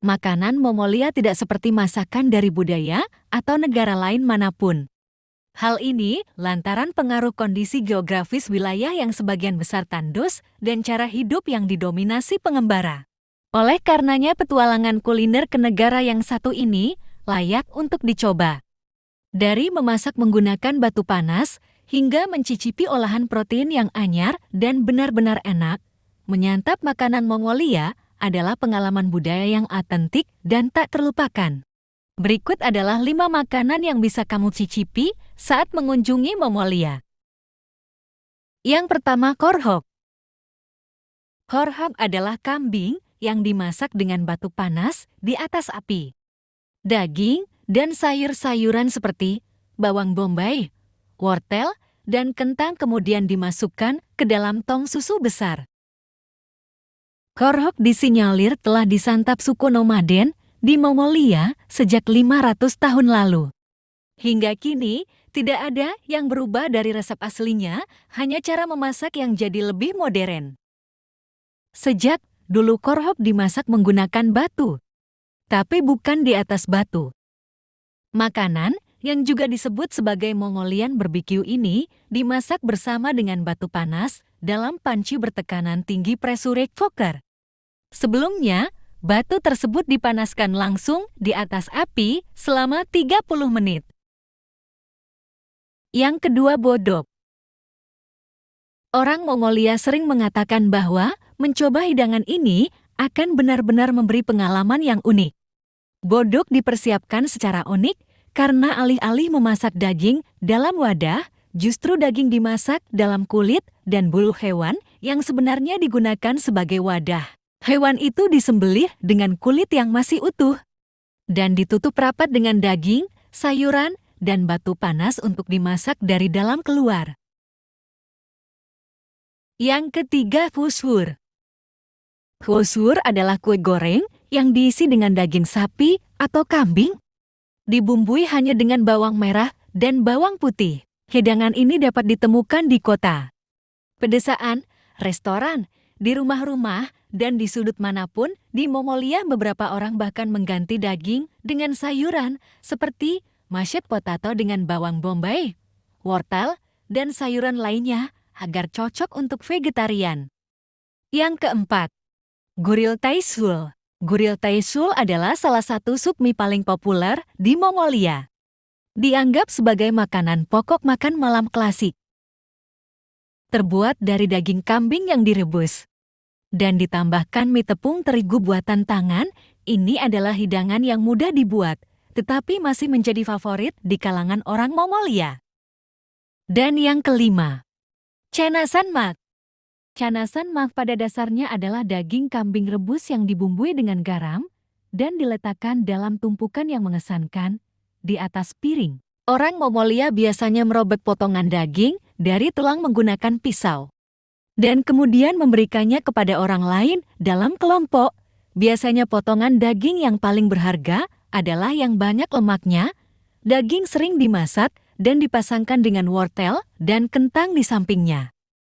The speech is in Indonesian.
Makanan Mongolia tidak seperti masakan dari budaya atau negara lain manapun. Hal ini lantaran pengaruh kondisi geografis wilayah yang sebagian besar tandus dan cara hidup yang didominasi pengembara. Oleh karenanya petualangan kuliner ke negara yang satu ini layak untuk dicoba. Dari memasak menggunakan batu panas hingga mencicipi olahan protein yang anyar dan benar-benar enak, menyantap makanan Mongolia adalah pengalaman budaya yang otentik dan tak terlupakan. Berikut adalah 5 makanan yang bisa kamu cicipi saat mengunjungi Mongolia. Yang pertama, korhok. Korhok adalah kambing yang dimasak dengan batu panas di atas api. Daging dan sayur-sayuran seperti bawang bombay, wortel, dan kentang kemudian dimasukkan ke dalam tong susu besar. Korhok disinyalir telah disantap suku nomaden di Mongolia sejak 500 tahun lalu. Hingga kini, tidak ada yang berubah dari resep aslinya, hanya cara memasak yang jadi lebih modern. Sejak dulu korhok dimasak menggunakan batu, tapi bukan di atas batu. Makanan yang juga disebut sebagai Mongolian barbecue ini dimasak bersama dengan batu panas dalam panci bertekanan tinggi pressure cooker. Sebelumnya, batu tersebut dipanaskan langsung di atas api selama 30 menit. Yang kedua, bodok. Orang Mongolia sering mengatakan bahwa mencoba hidangan ini akan benar-benar memberi pengalaman yang unik. Bodok dipersiapkan secara unik karena alih-alih memasak daging dalam wadah, justru daging dimasak dalam kulit dan bulu hewan yang sebenarnya digunakan sebagai wadah. Hewan itu disembelih dengan kulit yang masih utuh dan ditutup rapat dengan daging, sayuran, dan batu panas untuk dimasak dari dalam keluar. Yang ketiga, fushur. Fushur adalah kue goreng yang diisi dengan daging sapi atau kambing. Dibumbui hanya dengan bawang merah dan bawang putih. Hidangan ini dapat ditemukan di kota, pedesaan, restoran, di rumah-rumah, dan di sudut manapun di Mongolia. Beberapa orang bahkan mengganti daging dengan sayuran seperti mashed potato dengan bawang bombay, wortel, dan sayuran lainnya agar cocok untuk vegetarian. Yang keempat, guril taisul. Guril taisul adalah salah satu sup mie paling populer di Mongolia. Dianggap sebagai makanan pokok makan malam klasik. Terbuat dari daging kambing yang direbus dan ditambahkan mie tepung terigu buatan tangan, ini adalah hidangan yang mudah dibuat, tetapi masih menjadi favorit di kalangan orang Mongolia. Dan yang kelima, chana sanmak. Chana sanmak pada dasarnya adalah daging kambing rebus yang dibumbui dengan garam dan diletakkan dalam tumpukan yang mengesankan di atas piring. Orang Mongolia biasanya merobek potongan daging dari tulang menggunakan pisau dan kemudian memberikannya kepada orang lain dalam kelompok. Biasanya potongan daging yang paling berharga adalah yang banyak lemaknya. Daging sering dimasak dan dipasangkan dengan wortel dan kentang di sampingnya.